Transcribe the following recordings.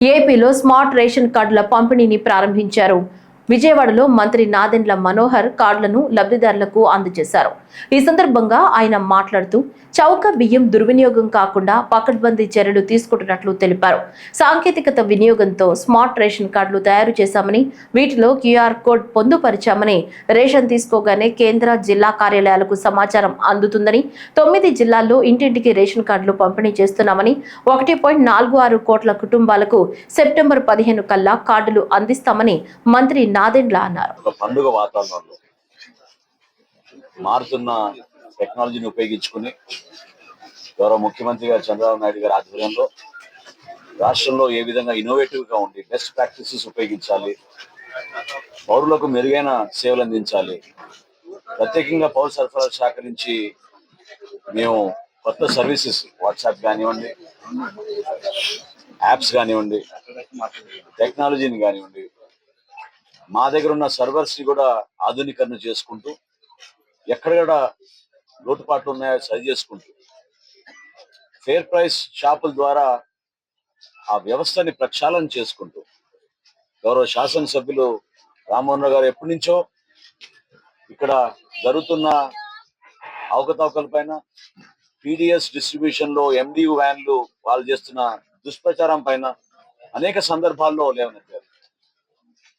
ఏపీలో smart ration కార్డుల పంపిణీని ప్రారంభించారు. విజయవాడలో మంత్రి నాదెండ్ల మనోహర్ కార్డులను లబ్ధిదారులకు అందజేశారు. ఈ సందర్భంగా ఆయన మాట్లాడుతూ చౌక బియ్యం దుర్వినియోగం కాకుండా పకడ్బందీ చర్యలు తీసుకుంటున్నట్లు తెలిపారు. సాంకేతికత వినియోగంతో స్మార్ట్ రేషన్ కార్డులు తయారు చేశామని, వీటిలో క్యూఆర్ కోడ్ పొందుపరిచామని, రేషన్ తీసుకోగానే కేంద్ర జిల్లా కార్యాలయాలకు సమాచారం అందుతుందని, 9 జిల్లాల్లో ఇంటింటికి రేషన్ కార్డులు పంపిణీ చేస్తున్నామని, 1.46 కోట్ల కుటుంబాలకు సెప్టెంబర్ 15 కల్లా కార్డులు అందిస్తామని మంత్రి నాదెండ్ల అన్నారు. పండుగ వాతావరణంలో మారుతున్న టెక్నాలజీని ఉపయోగించుకుని గౌరవ ముఖ్యమంత్రి గారు చంద్రబాబు నాయుడు గారి ఆధ్వర్యంలో రాష్ట్రంలో ఏ విధంగా ఇన్నోవేటివ్ గా ఉండి బెస్ట్ ప్రాక్టీసెస్ ఉపయోగించాలి, పౌరులకు మెరుగైన సేవలు అందించాలి. ప్రత్యేకంగా పౌర సరఫరాల శాఖ నుంచి మేము కొత్త సర్వీసెస్ వాట్సాప్ కానివ్వండి, యాప్స్ కానివ్వండి, టెక్నాలజీని కానివ్వండి, మా దగ్గర ఉన్న సర్వర్స్ ని కూడా ఆధునీకరణ చేసుకుంటూ ఎక్కడ లోటుపాట్లు ఉన్నాయో సరి చేసుకుంటూ ఫేర్ ప్రైస్ షాపుల ద్వారా ఆ వ్యవస్థని ప్రక్షాళన చేసుకుంటూ గౌరవ శాసనసభ్యులు రామ్మోహన్ రావు గారు ఎప్పటి నుంచో ఇక్కడ జరుగుతున్న అవకతవకల పైన, పీడిఎస్ డిస్ట్రిబ్యూషన్ లో ఎండియు వ్యాన్లు వాళ్ళు చేస్తున్న దుష్ప్రచారం పైన అనేక సందర్భాల్లో లేవనెత్తారు.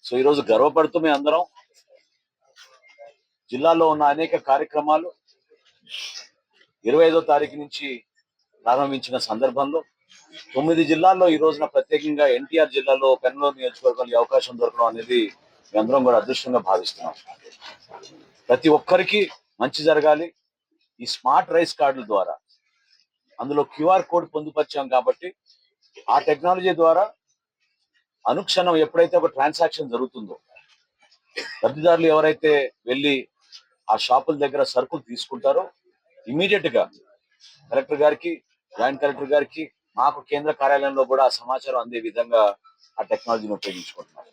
సో ఈరోజు గర్వపడుతూ మేము అందరం జిల్లాలో ఉన్న అనేక కార్యక్రమాలు 25వ తారీఖు నుంచి ప్రారంభించిన సందర్భంలో 9 జిల్లాల్లో ఈ రోజున ప్రత్యేకంగా ఎన్టీఆర్ జిల్లాలో పెనమలూరు నియోజకవర్గంలో అవకాశం దొరకడం అనేది మేమందరం కూడా అదృష్టంగా భావిస్తున్నాం. ప్రతి ఒక్కరికి మంచి జరగాలి. ఈ స్మార్ట్ రైస్ కార్డుల ద్వారా అందులో క్యూఆర్ కోడ్ పొందుపరిచాం కాబట్టి ఆ టెక్నాలజీ ద్వారా అనుక్షణం ఎప్పుడైతే ఒక ట్రాన్సాక్షన్ జరుగుతుందో లబ్ధిదారులు ఎవరైతే వెళ్ళి ఆ షాపుల దగ్గర సరుకులు తీసుకుంటారో ఇమీడియట్ గా కలెక్టర్ గారికి, జాయింట్ కలెక్టర్ గారికి, మాకు కేంద్ర కార్యాలయంలో కూడా ఆ సమాచారం అందే విధంగా ఆ టెక్నాలజీని ఉపయోగించుకుంటున్నారు.